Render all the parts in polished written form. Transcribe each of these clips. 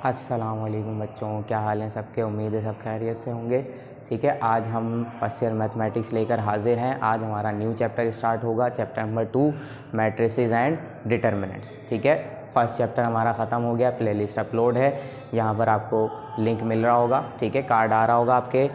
अस्सलाम वालेकुम बच्चों, क्या हाल हैं सबके। उम्मीद है सब खैरियत से होंगे। ठीक है, आज हम फर्स्ट ईयर मैथमेटिक्स लेकर हाजिर हैं। आज हमारा न्यू चैप्टर स्टार्ट होगा, chapter number 2 matrices and determinants. ठीक है, फर्स्ट चैप्टर हमारा ख़त्म हो गया, प्लेलिस्ट अपलोड है, यहाँ पर आपको लिंक मिल रहा होगा। ठीक है, कार्ड आ रहा होगा आपके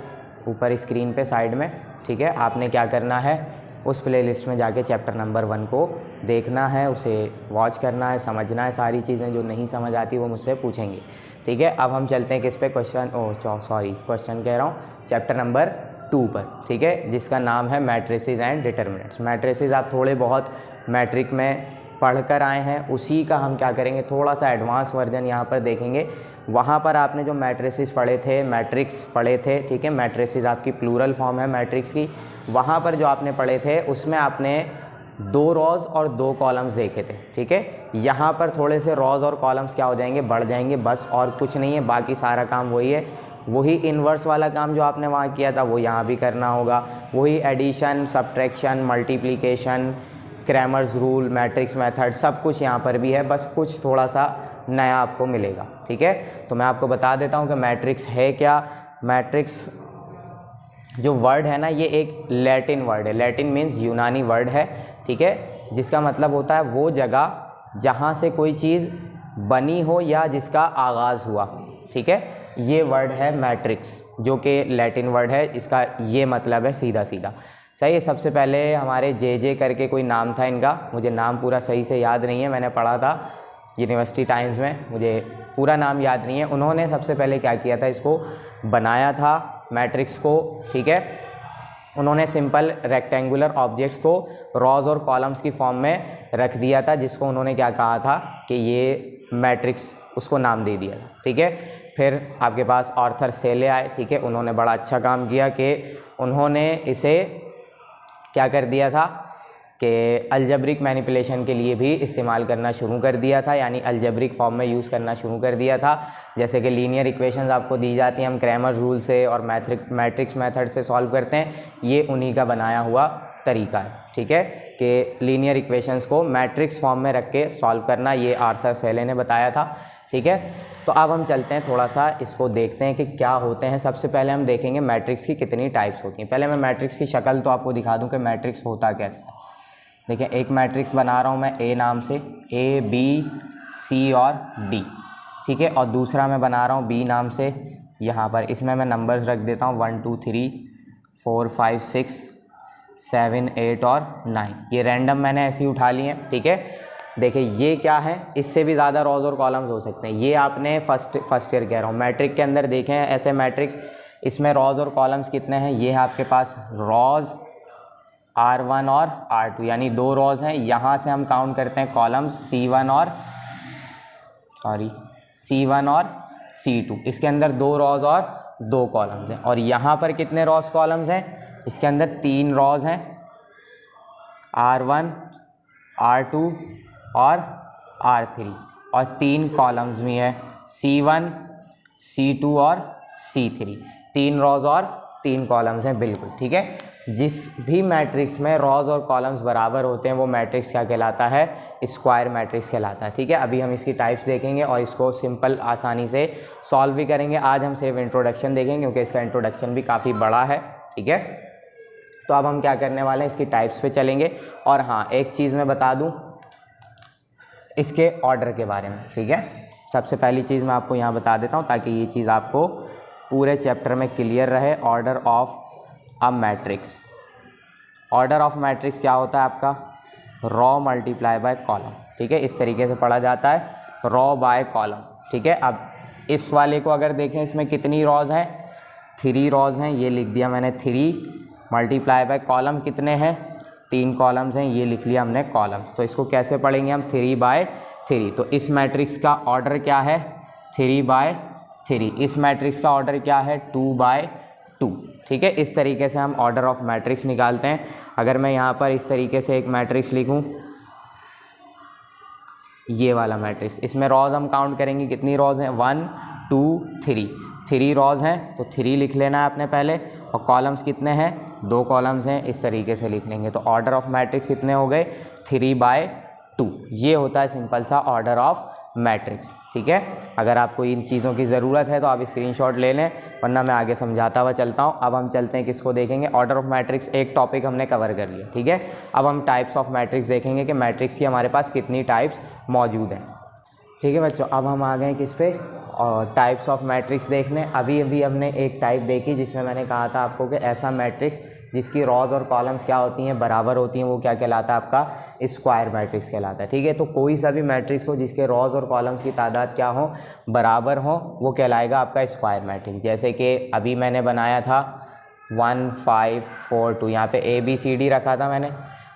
ऊपर स्क्रीन पे साइड में। ठीक है, आपने क्या करना है, उस प्लेलिस्ट में जाके चैप्टर नंबर 1 को देखना है, उसे वॉच करना है, समझना है। सारी चीज़ें जो नहीं समझ आती वो मुझसे पूछेंगे। ठीक है, अब हम चलते हैं किस पे, क्वेश्चन कह रहा हूँ, चैप्टर नंबर 2 पर। ठीक है, जिसका नाम है मैट्रिसेस एंड डिटर्मिनेंट्स। मैट्रिसेस आप थोड़े बहुत मैट्रिक में पढ़ कर आए हैं, उसी का हम क्या करेंगे, थोड़ा सा एडवांस वर्जन यहाँ पर देखेंगे। वहाँ पर आपने जो मैट्रिसेस पढ़े थे, मैट्रिक्स पढ़े थे, ठीक है, मैट्रिसेस आपकी प्लूरल फॉर्म है मैट्रिक्स की। वहाँ पर जो आपने पढ़े थे उसमें आपने 2 रॉज और 2 कॉलम्स देखे थे। ठीक है, यहाँ पर थोड़े से रॉज और कॉलम्स क्या हो जाएंगे, बढ़ जाएंगे, बस और कुछ नहीं है। बाकी सारा काम वही है, वही इन्वर्स वाला काम जो आपने वहाँ किया था वो यहाँ भी करना होगा। वही addition, subtraction, multiplication, Cramer's rule, matrix method, सब कुछ यहाँ पर भी है, बस कुछ थोड़ा सा नया आपको मिलेगा। ठीक है, तो मैं आपको बता देता हूँ कि मैट्रिक्स है क्या। मैट्रिक्स जो वर्ड है ना, ये एक लैटिन वर्ड है। लैटिन मीन्स यूनानी वर्ड है। ठीक है, जिसका मतलब होता है वो जगह जहाँ से कोई चीज़ बनी हो या जिसका आगाज़ हुआ। ठीक है, ये वर्ड है मैट्रिक्स, जो कि लैटिन वर्ड है। इसका ये मतलब है सीधा सीधा, सही है। सबसे पहले हमारे जे करके कोई नाम था इनका, मुझे नाम पूरा सही से याद नहीं है, मैंने पढ़ा था यूनिवर्सिटी टाइम्स में, मुझे पूरा नाम याद नहीं है। उन्होंने सबसे पहले क्या किया था, इसको बनाया था मैट्रिक्स को। ठीक है, उन्होंने सिंपल रेक्टेंगुलर ऑब्जेक्ट्स को रॉज और कॉलम्स की फॉर्म में रख दिया था, जिसको उन्होंने क्या कहा था कि ये मैट्रिक्स, उसको नाम दे दिया था। ठीक है, फिर आपके पास आर्थर सेले आए। ठीक है, उन्होंने बड़ा अच्छा काम किया कि उन्होंने इसे क्या कर दिया था कि अलजेब्रिक मैनिपुलेशन के लिए भी इस्तेमाल करना शुरू कर दिया था, यानी अलजेब्रिक फॉर्म में यूज़ करना शुरू कर दिया था। जैसे कि लीनियर इक्वेशंस आपको दी जाती हैं, हम क्रैमर्स रूल से और मैट्रिक्स मेथड से सॉल्व करते हैं, ये उन्हीं का बनाया हुआ तरीका है। ठीक है, कि लीनियर इक्वेशंस को मैट्रिक्स फॉर्म में रख के सॉल्व करना, ये आर्थर सेले ने बताया था। ठीक है, तो अब हम चलते हैं थोड़ा सा इसको देखते हैं कि क्या होते हैं। सबसे पहले हम देखेंगे मैट्रिक्स की कितनी टाइप्स होती हैं। पहले मैं मैट्रिक्स की शक्ल तो आपको दिखा दूं कि मैट्रिक्स होता कैसा है। देखिए, एक मैट्रिक्स बना रहा हूँ मैं ए नाम से, ए बी सी और डी। ठीक है, और दूसरा मैं बना रहा हूँ बी नाम से, यहाँ पर इसमें मैं नंबर्स रख देता हूँ 1 2 3 4 5 6 7 8 और 9। ये रैंडम मैंने ऐसे ही उठा लिए हैं। ठीक है, देखिए ये क्या है, इससे भी ज़्यादा रॉज और कॉलम्स हो सकते हैं। ये आपने फर्स्ट ईयर कह रहा हूँ, मैट्रिक के अंदर देखें ऐसे मैट्रिक्स, इसमें रॉज और कॉलम्स कितने हैं, ये है आपके पास रॉज R1 और R2, यानी 2 रॉज हैं। यहाँ से हम काउंट करते हैं कॉलम्स C1 और C2। इसके अंदर 2 रॉज और 2 कॉलम्स हैं। और यहाँ पर कितने रॉज कॉलम्स हैं, इसके अंदर 3 रॉज हैं, R1 R2 और R3, और 3 कॉलम्स भी हैं, C1 C2 और C3। 3 रॉज और 3 कॉलम्स हैं, बिल्कुल ठीक है। जिस भी मैट्रिक्स में रॉज और कॉलम्स बराबर होते हैं वो मैट्रिक्स क्या कहलाता है, स्क्वायर मैट्रिक्स कहलाता है। ठीक है, अभी हम इसकी टाइप्स देखेंगे और इसको सिंपल आसानी से सॉल्व भी करेंगे। आज हम सिर्फ इंट्रोडक्शन देखेंगे क्योंकि इसका इंट्रोडक्शन भी काफ़ी बड़ा है। ठीक है, तो अब हम क्या करने वाले हैं, इसकी टाइप्स पे चलेंगे। और हाँ, एक चीज़ मैं बता दूँ इसके ऑर्डर के बारे में। ठीक है, सबसे पहली चीज़ मैं आपको यहाँ बता देता हूँ ताकि ये चीज़ आपको पूरे चैप्टर में क्लियर रहे। Order of a matrix, order of matrix क्या होता है आपका, रॉ मल्टीप्लाई बाय कॉलम। ठीक है, इस तरीके से पढ़ा जाता है, रॉ बाय कॉलम। ठीक है, अब इस वाले को अगर देखें, इसमें कितनी रॉज हैं, 3 रॉज हैं, ये लिख दिया मैंने 3, मल्टीप्लाई बाय कॉलम कितने हैं, 3 कॉलम्स हैं, ये लिख लिया हमने कॉलम्स। तो इसको कैसे पढ़ेंगे हम, 3 बाय 3। तो इस मैट्रिक्स का ऑर्डर क्या है, 3 बाय 3। इस मैट्रिक्स का ऑर्डर क्या है, 2 बाय 2। ठीक है, इस तरीके से हम ऑर्डर ऑफ मैट्रिक्स निकालते हैं। अगर मैं यहाँ पर इस तरीके से एक मैट्रिक्स लिखूँ, ये वाला मैट्रिक्स, इसमें रॉज हम काउंट करेंगे, कितनी रॉज हैं, 1 2 3। 3 रॉज हैं तो 3 लिख लेना है आपने पहले, और कॉलम्स कितने हैं, 2 कॉलम्स हैं, इस तरीके से लिख लेंगे। तो ऑर्डर ऑफ मैट्रिक्स कितने हो गए, 3 बाय 2। ये होता है सिंपल सा ऑर्डर ऑफ मैट्रिक्स। ठीक है, अगर आपको इन चीज़ों की ज़रूरत है तो आप स्क्रीनशॉट ले लें, वरना मैं आगे समझाता हुआ चलता हूँ। अब हम चलते हैं किसको देखेंगे, ऑर्डर ऑफ मैट्रिक्स। एक टॉपिक हमने कवर कर लिया। ठीक है, अब हम टाइप्स ऑफ मैट्रिक्स देखेंगे कि मैट्रिक्स की हमारे पास कितनी टाइप्स मौजूद हैं। ठीक है बच्चों, अब हम आ गए किस पे, और टाइप्स ऑफ मैट्रिक्स देखने। अभी हमने एक टाइप देखी जिसमें मैंने कहा था आपको कि ऐसा मैट्रिक्स जिसकी रॉज और कॉलम्स क्या होती हैं, बराबर होती हैं, वो क्या कहलाता है, आपका स्क्वायर मैट्रिक्स कहलाता है। ठीक है, तो कोई सा भी मैट्रिक्स हो जिसके रॉज और कॉलम्स की तादाद क्या हो, बराबर हो, वो कहलाएगा आपका स्क्वायर मैट्रिक्स। जैसे कि अभी मैंने बनाया था 1 5 4 2, यहाँ पे ABCD रखा था मैंने,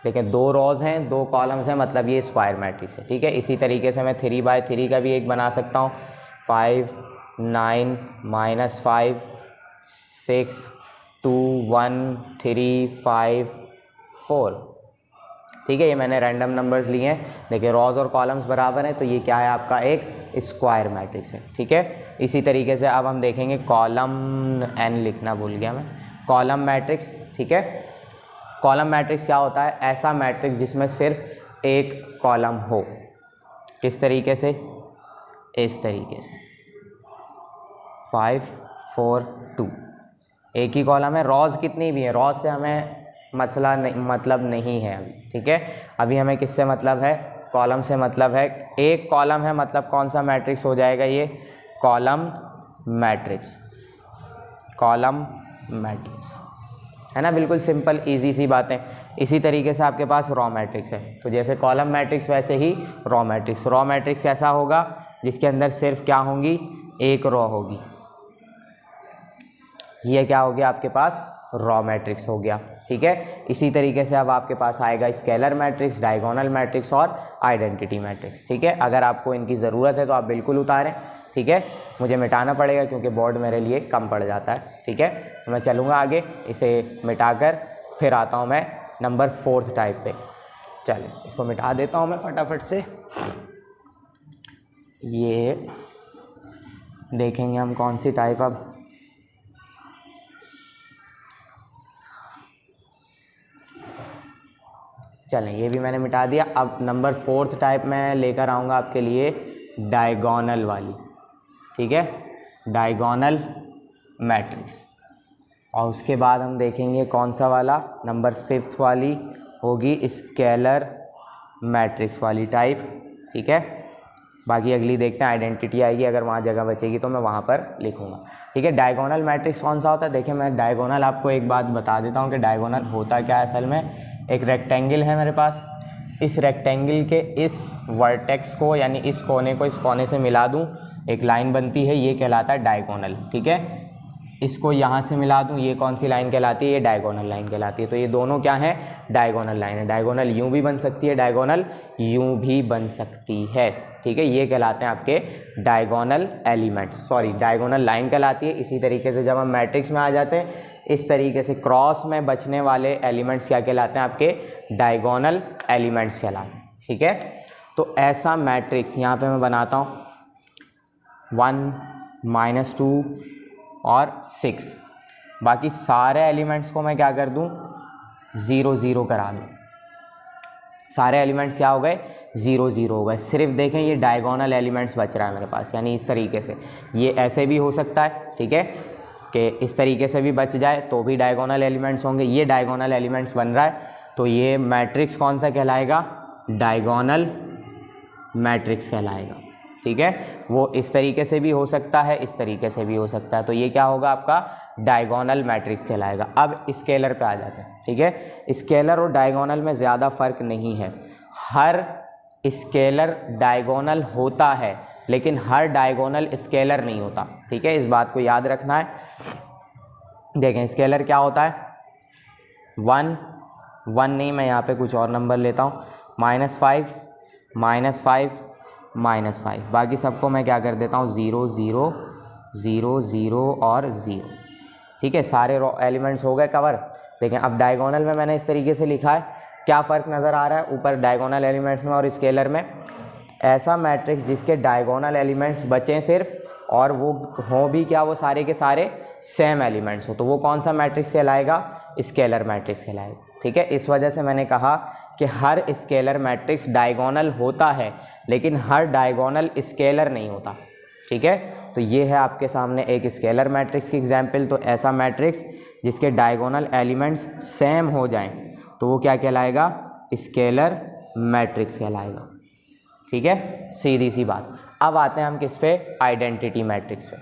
लेकिन 2 रॉज हैं 2 कॉलम्स हैं, मतलब ये स्क्वायर मैट्रिक्स है। ठीक है, इसी तरीके से मैं 3 बाय 3 का भी एक बना सकता हूँ, 5 9 -5 6 2 1 3 5 4। ठीक है, ये मैंने रैंडम नंबर्स लिए हैं, देखिए रॉज और कॉलम्स बराबर हैं, तो ये क्या है, आपका एक स्क्वायर मैट्रिक्स है। ठीक है, इसी तरीके से अब हम देखेंगे कॉलम, n लिखना भूल गया मैं, कॉलम मैट्रिक्स। ठीक है, कॉलम मैट्रिक्स क्या होता है, ऐसा मैट्रिक्स जिसमें सिर्फ एक कॉलम हो। किस तरीके से, इस तरीके से 5 4 2, एक ही कॉलम है, रॉज कितनी भी है, रॉज से हमें मतलब नहीं है अभी। ठीक है, अभी हमें किससे मतलब है, कॉलम से मतलब है। एक कॉलम है, मतलब कौन सा मैट्रिक्स हो जाएगा, ये कॉलम मैट्रिक्स, कॉलम मैट्रिक्स है ना, बिल्कुल सिंपल इजी सी बातें। इसी तरीके से आपके पास रॉ मैट्रिक्स है, तो जैसे कॉलम मैट्रिक्स वैसे ही रॉ मैट्रिक्स। रॉ मैट्रिक्स कैसा होगा, जिसके अंदर सिर्फ क्या होंगी, एक रॉ होगी, ये क्या हो गया आपके पास, रॉ मैट्रिक्स हो गया। ठीक है, इसी तरीके से अब आपके पास आएगा स्केलर मैट्रिक्स, डायगोनल मैट्रिक्स और आइडेंटिटी मैट्रिक्स। ठीक है, अगर आपको इनकी ज़रूरत है तो आप बिल्कुल उतारें। ठीक है, मुझे मिटाना पड़ेगा क्योंकि बोर्ड मेरे लिए कम पड़ जाता है। ठीक है, तो मैं चलूँगा आगे, इसे मिटाकर फिर आता हूँ मैं नंबर 4th टाइप पे। चलें, इसको मिटा देता हूँ मैं फटाफट से। ये देखेंगे हम कौन सी टाइप, अब चलें, ये भी मैंने मिटा दिया। अब नंबर 4th टाइप में लेकर आऊँगा आपके लिए डायगोनल वाली। ठीक है, डायगोनल मैट्रिक्स, और उसके बाद हम देखेंगे कौन सा वाला, नंबर 5th वाली होगी स्केलर मैट्रिक्स वाली टाइप। ठीक है, बाकी अगली देखते हैं, आइडेंटिटी आएगी, अगर वहाँ जगह बचेगी तो मैं वहाँ पर लिखूँगा। ठीक है, डायगोनल मैट्रिक्स कौन सा होता है, देखिए मैं डायगोनल आपको एक बात बता देता हूँ कि डायगोनल होता क्या है। असल में एक रेक्टेंगल है मेरे पास, इस रेक्टेंगल के इस वर्टेक्स को, यानी इस कोने को इस कोने से मिला दूँ, एक लाइन बनती है, ये कहलाता है डायगोनल। ठीक है, इसको यहाँ से मिला दूँ, ये कौन सी लाइन कहलाती है, ये डायगोनल लाइन कहलाती है। तो ये दोनों क्या है, डायगोनल लाइन है। डायगोनल यूँ भी बन सकती है, डायगोनल यूँ भी बन सकती है। ठीक है, ये कहलाते हैं आपके diagonal elements, sorry diagonal line कहलाती है। इसी तरीके से जब हम मैट्रिक्स में आ जाते हैं, इस तरीके से क्रॉस में बचने वाले एलिमेंट्स क्या कहलाते हैं, आपके डायगोनल एलिमेंट्स कहलाते हैं। ठीक है, तो ऐसा मैट्रिक्स यहाँ पे मैं बनाता हूँ 1 -2 और 6, बाकी सारे एलिमेंट्स को मैं क्या कर दूँ, 0 0 करा दूँ। सारे एलिमेंट्स क्या हो गए, 0 0 हो गए। सिर्फ देखें ये डायगोनल एलिमेंट्स बच रहा है मेरे पास, यानी इस तरीके से। ये ऐसे भी हो सकता है, ठीक है, कि इस तरीके से भी बच जाए तो भी डायगोनल एलिमेंट्स होंगे। ये डायगोनल एलिमेंट्स बन रहा है, तो ये मैट्रिक्स कौन सा कहलाएगा, डायगोनल मैट्रिक्स कहलाएगा। ठीक है, वो इस तरीके से भी हो सकता है, इस तरीके से भी हो सकता है, तो ये क्या होगा, आपका डायगोनल मैट्रिक्स कहलाएगा। अब स्केलर पे आ जाते हैं। ठीक है, स्केलर और डायगोनल में ज़्यादा फर्क नहीं है। हर स्केलर डायगोनल होता है, लेकिन हर डायगोनल स्केलर नहीं होता। ठीक है, इस बात को याद रखना है। देखें स्केलर क्या होता है, 1 1 नहीं, मैं यहाँ पे कुछ और नंबर लेता हूँ, -5 -5 -5, बाकी सबको मैं क्या कर देता हूँ 0 0 0 0 और 0। ठीक है, सारे एलिमेंट्स हो गए कवर। देखें अब डायगोनल में मैंने इस तरीके से लिखा है, क्या फ़र्क नज़र आ रहा है ऊपर डायगोनल एलिमेंट्स में और स्केलर में। ऐसा मैट्रिक्स जिसके डायगोनल एलिमेंट्स बचें सिर्फ, और वो हों भी क्या, वो सारे के सारे सेम एलिमेंट्स हो, तो वो कौन सा मैट्रिक्स कहलाएगा, स्केलर मैट्रिक्स कहलाएगा। ठीक है, इस वजह से मैंने कहा कि हर स्केलर मैट्रिक्स डायगोनल होता है, लेकिन हर डायगोनल स्केलर नहीं होता। ठीक है, तो ये है आपके सामने एक स्केलर मैट्रिक्स की एग्जाम्पल। तो ऐसा मैट्रिक्स जिसके डायगोनल एलिमेंट्स सेम हो जाएं तो वो क्या कहलाएगा? स्केलर मैट्रिक्स कहलाएगा। ठीक है, सीधी सी बात। अब आते हैं हम किस पे? आइडेंटिटी मैट्रिक्स पे।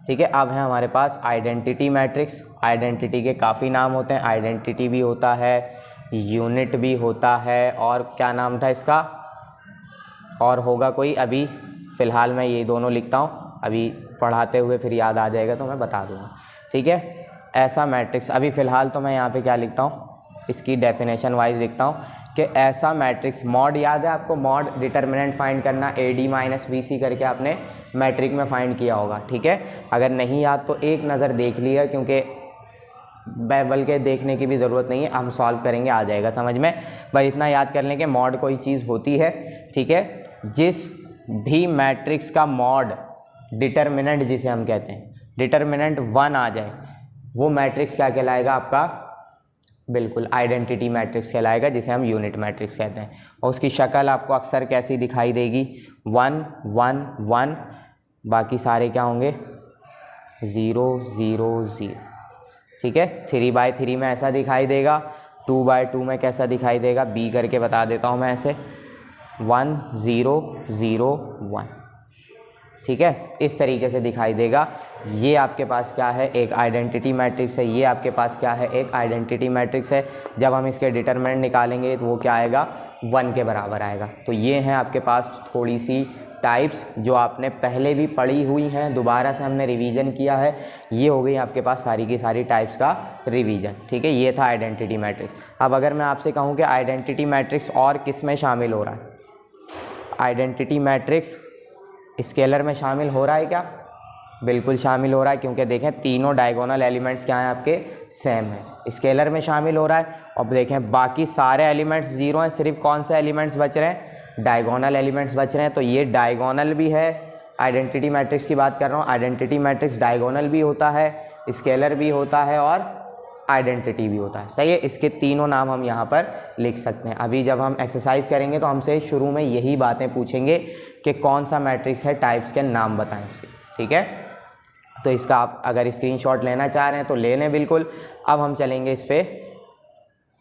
ठीक है, अब है हमारे पास आइडेंटिटी मैट्रिक्स। आइडेंटिटी के काफ़ी नाम होते हैं, आइडेंटिटी भी होता है, यूनिट भी होता है, और क्या नाम था इसका, और होगा कोई, अभी फ़िलहाल मैं ये दोनों लिखता हूँ, अभी पढ़ाते हुए फिर याद आ जाएगा तो मैं बता दूँगा। ठीक है, ऐसा मैट्रिक्स, अभी फ़िलहाल तो मैं यहाँ पे क्या लिखता हूँ, इसकी डेफिनेशन वाइज लिखता हूँ कि ऐसा मैट्रिक्स, मॉड याद है आपको, मॉड डिटर्मिनेंट फाइंड करना, AD माइनस BC करके आपने मैट्रिक में फाइंड किया होगा। ठीक है, अगर नहीं याद तो एक नज़र देख लिया, क्योंकि बाइबल के देखने की भी ज़रूरत नहीं है, हम सॉल्व करेंगे, आ जाएगा समझ में। बस इतना याद कर लें कि मॉड कोई चीज़ होती है, ठीक है, जिस भी मैट्रिक्स का मॉड डिटर्मिनेंट, जिसे हम कहते हैं डिटर्मिनेंट 1 आ जाए, वो मैट्रिक्स क्या कहलाएगा आपका? बिल्कुल आइडेंटिटी मैट्रिक्स कहलाएगा, जिसे हम यूनिट मैट्रिक्स कहते हैं। और उसकी शक्ल आपको अक्सर कैसी दिखाई देगी? 1 1 1, बाकी सारे क्या होंगे? 0 0 0। ठीक है, 3/3 में ऐसा दिखाई देगा, 2/2 में कैसा दिखाई देगा, B करके बता देता हूँ मैं ऐसे, 1 0 0 1। ठीक है, इस तरीके से दिखाई देगा। ये आपके पास क्या है? एक आइडेंटिटी मैट्रिक्स है। ये आपके पास क्या है? एक आइडेंटिटी मैट्रिक्स है। जब हम इसके डिटरमिनेंट निकालेंगे तो वो क्या आएगा? 1 के बराबर आएगा। तो ये हैं आपके पास थोड़ी सी टाइप्स जो आपने पहले भी पढ़ी हुई हैं, दोबारा से हमने रिवीजन किया है। ये हो गई आपके पास सारी की सारी टाइप्स का रिवीजन। ठीक है, ये था आइडेंटिटी मैट्रिक्स। अब अगर मैं आपसे कहूँ कि आइडेंटिटी मैट्रिक्स और किस में शामिल हो रहा है? आइडेंटिटी मैट्रिक्स स्केलर में शामिल हो रहा है क्या? बिल्कुल शामिल हो रहा है, क्योंकि देखें तीनों डायगोनल एलिमेंट्स क्या हैं आपके? सेम है। स्केलर में शामिल हो रहा है। और देखें बाकी सारे एलिमेंट्स 0 हैं, सिर्फ कौन से एलिमेंट्स बच रहे हैं? डायगोनल एलिमेंट्स बच रहे हैं। तो ये डायगोनल भी है, आइडेंटिटी मैट्रिक्स की बात कर रहा हूँ। आइडेंटिटी मैट्रिक्स डायगोनल भी होता है, स्केलर भी होता है और आइडेंटिटी भी होता है। सही है, इसके तीनों नाम हम यहाँ पर लिख सकते हैं। अभी जब हम एक्सरसाइज करेंगे तो हमसे शुरू में यही बातें पूछेंगे कि कौन सा मैट्रिक्स है, टाइप्स के नाम बताएं उसके। ठीक है, तो इसका आप अगर स्क्रीनशॉट लेना चाह रहे हैं तो ले लें बिल्कुल। अब हम चलेंगे इस पर,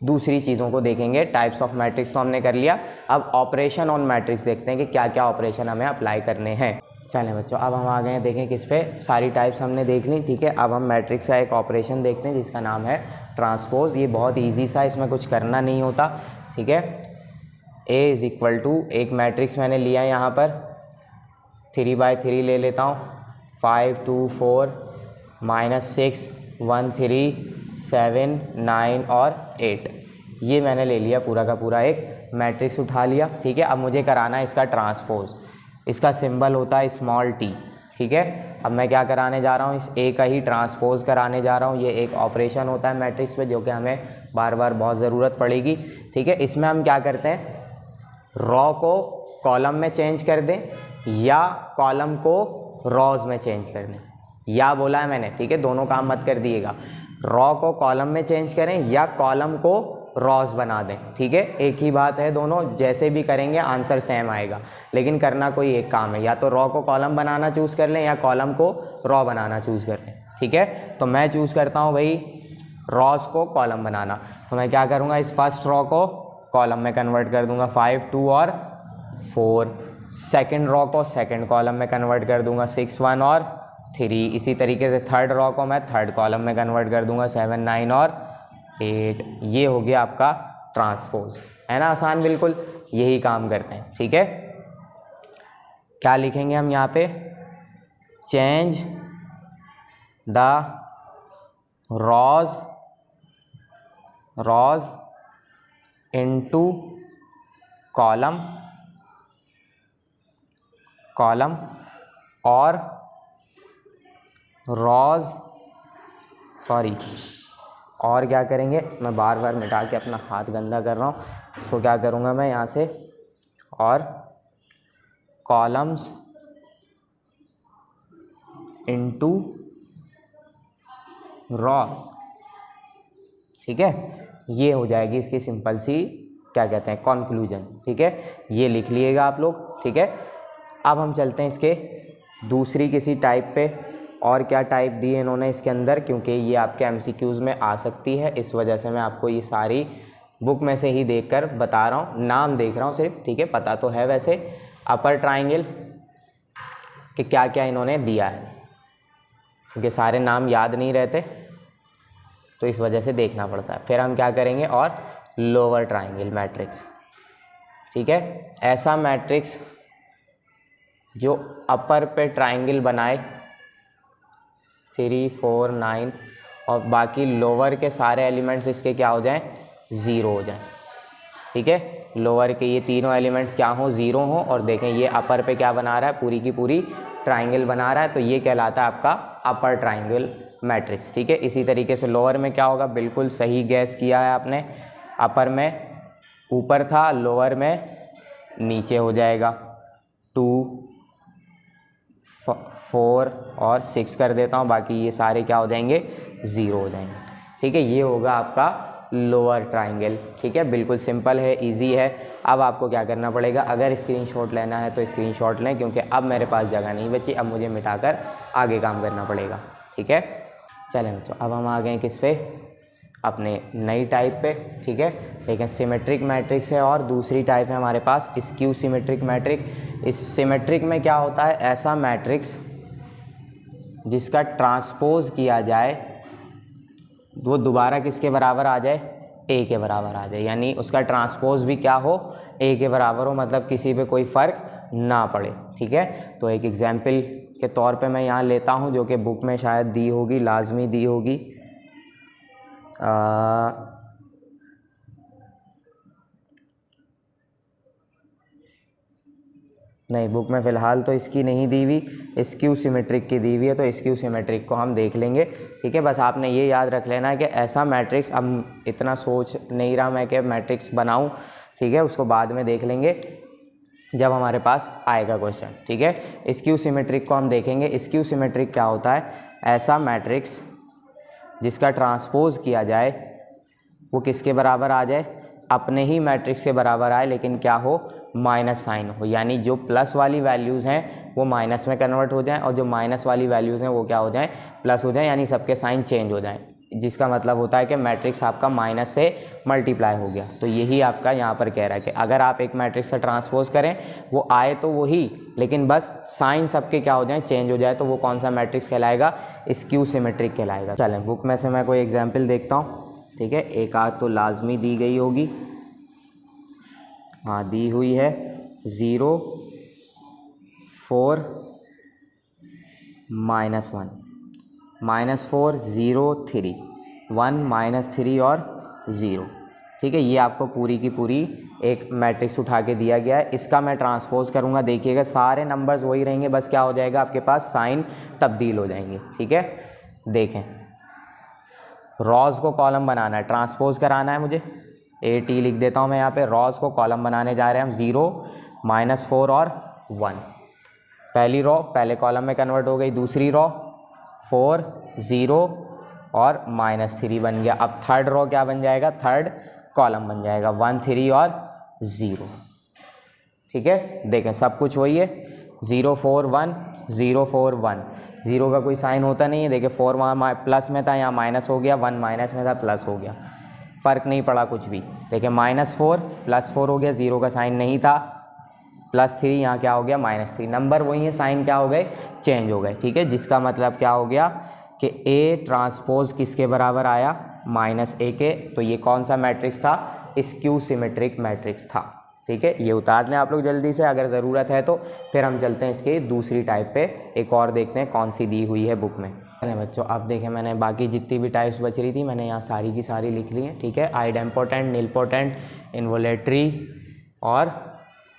दूसरी चीज़ों को देखेंगे। टाइप्स ऑफ मैट्रिक्स तो हमने कर लिया, अब ऑपरेशन ऑन मैट्रिक्स देखते हैं कि क्या क्या ऑपरेशन हमें अप्लाई करने हैं। चलें बच्चों, अब हम आ गए हैं, देखें किस पे, सारी टाइप्स हमने देख ली। ठीक है, अब हम मैट्रिक्स का एक ऑपरेशन देखते हैं जिसका नाम है ट्रांसपोज। ये बहुत ईजी सा, इसमें कुछ करना नहीं होता। ठीक है, A इज़ इक्वल टू, एक मैट्रिक्स मैंने लिया है यहाँ पर, 3/3 ले लेता हूँ, 5 2 4 -6 1 3 7 9 और 8। ये मैंने ले लिया पूरा का पूरा, एक मैट्रिक्स उठा लिया। ठीक है, अब मुझे कराना है इसका ट्रांसपोज। इसका सिंबल होता है स्मॉल t। ठीक है, अब मैं क्या कराने जा रहा हूँ? इस A का ही ट्रांसपोज कराने जा रहा हूँ। ये एक ऑपरेशन होता है मैट्रिक्स पे, जो कि हमें बार बार बहुत ज़रूरत पड़ेगी। ठीक है, इसमें हम क्या करते हैं? रॉ को कॉलम में चेंज कर दें या कॉलम को रॉज में चेंज कर दें, या बोला है मैंने। ठीक है, दोनों काम मत कर दिएगा। रॉ को कॉलम में चेंज करें या कॉलम को रॉज बना दें। ठीक है, एक ही बात है, दोनों जैसे भी करेंगे आंसर सेम आएगा, लेकिन करना कोई एक काम है। या तो रॉ को कॉलम बनाना चूज़ कर लें या कॉलम को रॉ बनाना चूज़ कर लें। ठीक है, तो मैं चूज़ करता हूँ भाई रॉज को कॉलम बनाना। तो मैं क्या करूँगा? इस फर्स्ट रॉ को कॉलम में कन्वर्ट कर दूंगा, 5 2 और 4। सेकेंड रॉ को सेकेंड कॉलम में कन्वर्ट कर दूंगा, 6 1 और 3। इसी तरीके से थर्ड रॉ को मैं थर्ड कॉलम में कन्वर्ट कर दूंगा, 7 9 और 8। ये हो गया आपका ट्रांसपोज, है ना? आसान बिल्कुल, यही काम करते हैं। ठीक है, क्या लिखेंगे हम यहाँ पे? Change the rows into column और रॉज, सॉरी, और क्या करेंगे? मैं बार बार मिटा के अपना हाथ गंदा कर रहा हूँ, इसको क्या करूँगा मैं यहाँ से, और कॉलम्स इनटू रॉज। ठीक है, ये हो जाएगी इसकी सिंपल सी क्या कहते हैं कंक्लूजन। ठीक है, ये लिख लिएगा आप लोग। ठीक है, अब हम चलते हैं इसके दूसरी किसी टाइप पे। और क्या टाइप दिए इन्होंने इसके अंदर, क्योंकि ये आपके एमसीक्यूज़ में आ सकती है, इस वजह से मैं आपको ये सारी बुक में से ही देखकर बता रहा हूँ, नाम देख रहा हूँ सिर्फ। ठीक है, पता तो है वैसे अपर ट्राइंगल कि क्या क्या इन्होंने दिया है, क्योंकि सारे नाम याद नहीं रहते तो इस वजह से देखना पड़ता है। फिर हम क्या करेंगे, और लोअर ट्राइंगल मैट्रिक्स। ठीक है, ऐसा मैट्रिक्स जो अपर पे ट्राइंगल बनाए 3, 4, 9 और बाकी लोअर के सारे एलिमेंट्स इसके क्या हो जाएं, 0 हो जाएं। ठीक है, लोअर के ये तीनों एलिमेंट्स क्या हो, 0 हो। और देखें ये अपर पे क्या बना रहा है, पूरी की पूरी ट्राइंगल बना रहा है, तो ये कहलाता है आपका अपर ट्राइंगल मैट्रिक्स। ठीक है, इसी तरीके से लोअर में क्या होगा, बिल्कुल सही गैस किया है आपने, अपर में ऊपर था, लोअर में नीचे हो जाएगा। 2, 4 और 6 कर देता हूँ, बाकी ये सारे क्या हो जाएंगे, 0 हो जाएंगे। ठीक है, ये होगा आपका लोअर ट्राइंगल। ठीक है, बिल्कुल सिंपल है, इजी है। अब आपको क्या करना पड़ेगा, अगर स्क्रीनशॉट लेना है तो स्क्रीनशॉट लें, क्योंकि अब मेरे पास जगह नहीं बची, अब मुझे मिटाकर आगे काम करना पड़ेगा। ठीक है, चलें बच्चों, अब हम आ गए किस पे, अपने नई टाइप पे। ठीक है, लेकिन सिमेट्रिक मैट्रिक्स है और दूसरी टाइप है हमारे पास स्क्यू सिमेट्रिक मैट्रिक। इस सिमेट्रिक में क्या होता है, ऐसा मैट्रिक्स जिसका ट्रांसपोज किया जाए वो दोबारा किसके बराबर आ जाए, ए के बराबर आ जाए, यानी उसका ट्रांसपोज भी क्या हो, ए के बराबर हो, मतलब किसी पे कोई फ़र्क ना पड़े। ठीक है, तो एक एग्जाम्पल के तौर पे मैं यहाँ लेता हूँ, जो कि बुक में शायद दी होगी, लाजमी दी होगी। नहीं, बुक में फ़िलहाल तो इसकी नहीं दी हुई, स्क्यू सिमेट्रिक की दी हुई है, तो स्क्यू सिमेट्रिक को हम देख लेंगे। ठीक है, बस आपने ये याद रख लेना है कि ऐसा मैट्रिक्स, अब इतना सोच नहीं रहा मैं कि मैट्रिक्स बनाऊं। ठीक है, उसको बाद में देख लेंगे जब हमारे पास आएगा क्वेश्चन। ठीक है, स्क्यू सिमेट्रिक को हम देखेंगे। स्क्यू सिमेट्रिक क्या होता है, ऐसा मैट्रिक्स जिसका ट्रांसपोज किया जाए वो किसके बराबर आ जाए, अपने ही मैट्रिक्स के बराबर आए, लेकिन क्या हो, माइनस साइन हो, यानी जो प्लस वाली वैल्यूज़ हैं वो माइनस में कन्वर्ट हो जाएं और जो माइनस वाली वैल्यूज़ हैं वो क्या हो जाएं, प्लस हो जाएं, यानी सबके साइन चेंज हो जाएं, जिसका मतलब होता है कि मैट्रिक्स आपका माइनस से मल्टीप्लाई हो गया। तो यही आपका यहाँ पर कह रहा है कि अगर आप एक मैट्रिक्स का ट्रांसपोज करें, वो आए तो वही, लेकिन बस साइन सबके क्या हो जाए, चेंज हो जाए, तो वो कौन सा मैट्रिक्स कहलाएगा, स्क्यू सिमेट्रिक कहलाएगा। चलें, बुक में से मैं कोई एग्जाम्पल देखता हूँ। ठीक है, एक आध तो लाजमी दी गई होगी, हाँ दी हुई है, 0, 4, -1, -4, 0, 3, 1, -3 और 0। ठीक है, ये आपको पूरी की पूरी एक मैट्रिक्स उठा के दिया गया है। इसका मैं ट्रांसपोज करूँगा, देखिएगा सारे नंबर्स वही रहेंगे, बस क्या हो जाएगा, आपके पास साइन तब्दील हो जाएंगे। ठीक है, देखें, रॉज को कॉलम बनाना है, ट्रांसपोज कराना है मुझे, AT लिख देता हूँ मैं यहाँ पे। रॉज को कॉलम बनाने जा रहे हैं हम, 0, -4 और 1। पहली रो पहले कॉलम में कन्वर्ट हो गई, दूसरी रो 4, 0 और -3 बन गया। अब थर्ड रो क्या बन जाएगा, थर्ड कॉलम बन जाएगा, 1, 3 और 0। ठीक है, देखें सब कुछ वही है, 0, 4, 1, 0, 4, 1, 0 का कोई साइन होता नहीं है। देखिए 4 वहाँ प्लस में था, यहाँ माइनस हो गया, 1 माइनस में था, प्लस हो गया, फ़र्क नहीं पड़ा कुछ भी। देखिए -4 +4 हो गया, 0 का साइन नहीं था, +3 यहाँ क्या हो गया, -3, नंबर वही है, साइन क्या हो गए, चेंज हो गए। ठीक है, जिसका मतलब क्या हो गया कि A ट्रांसपोज किसके बराबर आया, -A के। तो ये कौन सा मैट्रिक्स था, स्क्यू सिमेट्रिक मैट्रिक्स था। ठीक है, ये उतार लें आप लोग जल्दी से अगर ज़रूरत है तो। फिर हम चलते हैं इसकी दूसरी टाइप पे, एक और देखते हैं कौन सी दी हुई है बुक में। अरे बच्चों, अब देखें, मैंने बाकी जितनी भी टाइप्स बच रही थी मैंने यहाँ सारी की सारी लिख ली हैं। ठीक है, आइडेम्पोटेंट, नीलपोटेंट, इन्वोलेटरी और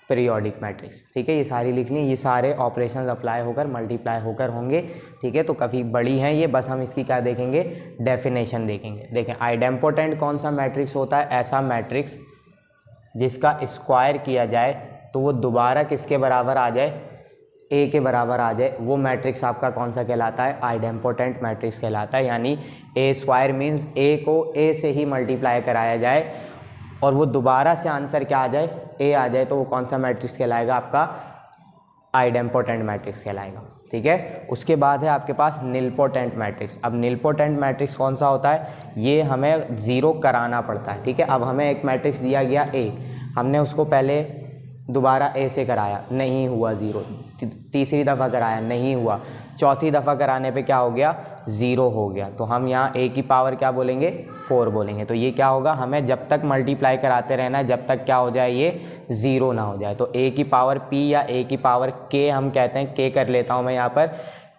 पीरियोडिक मैट्रिक्स। ठीक है, ये सारी लिख ली, ये सारे ऑपरेशंस अप्लाई होकर मल्टीप्लाई होकर होंगे। ठीक है, तो काफ़ी बड़ी हैं ये, बस हम इसकी क्या देखेंगे, डेफिनेशन देखेंगे। देखें, आइडेम्पोटेंट कौन सा मैट्रिक्स होता है, ऐसा मैट्रिक्स जिसका स्क्वायर किया जाए तो वो दोबारा किसके बराबर आ जाए, ए के बराबर आ जाए, वो मैट्रिक्स आपका कौन सा कहलाता है, आइडेम्पोटेंट मैट्रिक्स कहलाता है। यानी ए स्क्वायर मीन्स ए को ए से ही मल्टीप्लाई कराया जाए और वो दोबारा से आंसर क्या आ जाए, ए आ जाए, तो वो कौन सा मैट्रिक्स कहलाएगा, आपका आइडेम्पोटेंट मैट्रिक्स कहलाएगा। ठीक है, उसके बाद है आपके पास निलपोटेंट मैट्रिक्स। अब निलपोटेंट मैट्रिक्स कौन सा होता है, ये हमें ज़ीरो कराना पड़ता है। ठीक है, अब हमें एक मैट्रिक्स दिया गया ए, हमने उसको पहले दोबारा ए से कराया, नहीं हुआ ज़ीरो, तीसरी दफ़ा कराया नहीं हुआ, चौथी दफ़ा कराने पे क्या हो गया, ज़ीरो हो गया, तो हम यहाँ ए की पावर क्या बोलेंगे, 4 बोलेंगे। तो ये क्या होगा, हमें जब तक मल्टीप्लाई कराते रहना है जब तक क्या हो जाए, ये ज़ीरो ना हो जाए। तो ए की पावर पी या ए की पावर के हम कहते हैं, के कर लेता हूँ मैं यहाँ पर,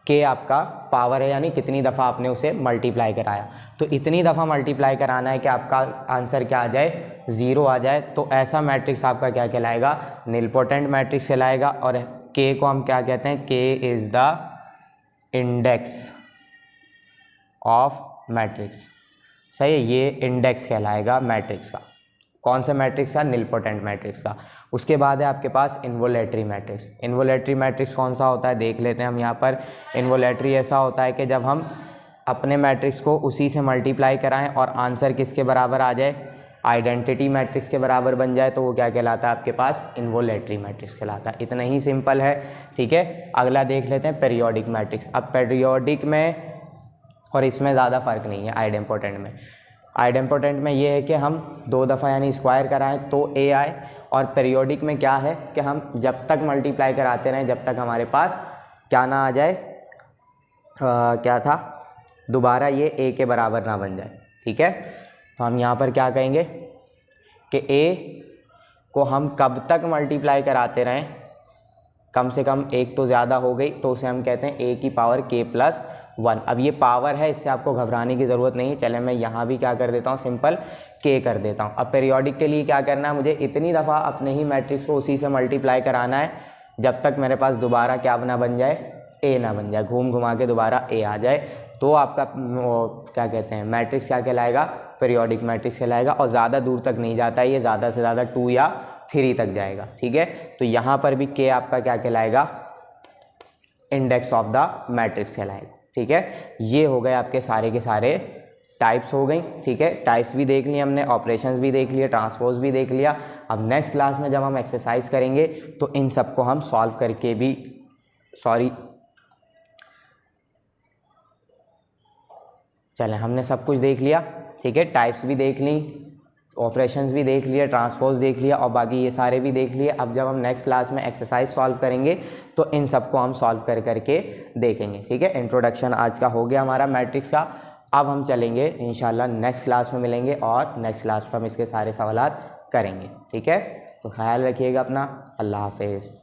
के आपका पावर है, यानी कितनी दफ़ा आपने उसे मल्टीप्लाई कराया। तो इतनी दफ़ा मल्टीप्लाई कराना है कि आपका आंसर क्या आ जाए, ज़ीरो आ जाए। तो ऐसा मैट्रिक्स आपका क्या कहलाएगा, निलपोटेंट मैट्रिक्स कहलाएगा। और के को हम क्या कहते हैं, के is the index of matrix. सही है, ये इंडेक्स कहलाएगा मैट्रिक्स का। कौन से मैट्रिक्स का, निलपोटेंट मैट्रिक्स का। उसके बाद है आपके पास इन्वोलेटरी मैट्रिक्स। इन्वोलेटरी मैट्रिक्स कौन सा होता है, देख लेते हैं हम यहाँ पर। इन्वोलेटरी ऐसा होता है कि जब हम अपने मैट्रिक्स को उसी से मल्टीप्लाई कराएं और आंसर किसके बराबर आ जाए, आइडेंटिटी मैट्रिक्स के बराबर बन जाए, तो वो क्या कहलाता है आपके पास, इन्वोलेटरी मैट्रिक्स कहलाता है। इतना ही सिंपल है। ठीक है, अगला देख लेते हैं पीरियोडिक मैट्रिक्स। अब पीरियोडिक में और इसमें ज़्यादा फ़र्क नहीं है आइडेम्पोटेंट में। आइडेम्पोटेंट में ये है कि हम 2 दफ़ा यानी स्क्वायर कराएं तो ए आए, और पीरियोडिक में क्या है कि हम जब तक मल्टीप्लाई कराते रहें जब तक हमारे पास क्या ना आ जाए, क्या था, दोबारा ये ए के बराबर ना बन जाए। ठीक है, तो हम यहाँ पर क्या कहेंगे कि ए को हम कब तक मल्टीप्लाई कराते रहें, कम से कम एक तो ज़्यादा हो गई, तो उसे हम कहते हैं ए की पावर के प्लस 1। अब ये पावर है, इससे आपको घबराने की ज़रूरत नहीं। चले मैं यहाँ भी क्या कर देता हूँ, सिंपल के कर देता हूँ। अब पीरियोडिक के लिए क्या करना है, मुझे इतनी दफ़ा अपने ही मैट्रिक्स को उसी से मल्टीप्लाई कराना है जब तक मेरे पास दोबारा क्या ना बन जाए, ए ना बन जाए, घूम घुमा के दोबारा ए आ जाए, तो आपका क्या कहते हैं मैट्रिक्स क्या कहलाएगा, पीरियोडिक मैट्रिक्स कहलाएगा। और ज़्यादा दूर तक नहीं जाता है ये, ज़्यादा से ज़्यादा 2 या 3 तक जाएगा। ठीक है, तो यहाँ पर भी के आपका क्या कहलाएगा, इंडेक्स ऑफ द मैट्रिक्स कहलाएगा। ठीक है, ये हो गए आपके सारे के सारे टाइप्स हो गई। ठीक है, टाइप्स भी देख लिए हमने, ऑपरेशंस भी देख लिए, ट्रांसपोज भी देख लिया। अब नेक्स्ट क्लास में जब हम एक्सरसाइज करेंगे तो इन सबको हम सॉल्व करके भी, चलें हमने सब कुछ देख लिया। ठीक है, टाइप्स भी देख ली, ऑपरेशंस भी देख लिया, ट्रांसपोज देख लिया और बाकी ये सारे भी देख लिए। अब जब हम नेक्स्ट क्लास में एक्सरसाइज सॉल्व करेंगे तो इन सबको हम सॉल्व कर करके देखेंगे। ठीक है, इंट्रोडक्शन आज का हो गया हमारा मैट्रिक्स का। अब हम चलेंगे इंशाल्लाह नेक्स्ट क्लास में मिलेंगे और नेक्स्ट क्लास में हम इसके सारे सवालात करेंगे। ठीक है, तो ख्याल रखिएगा अपना। अल्लाह हाफिज़।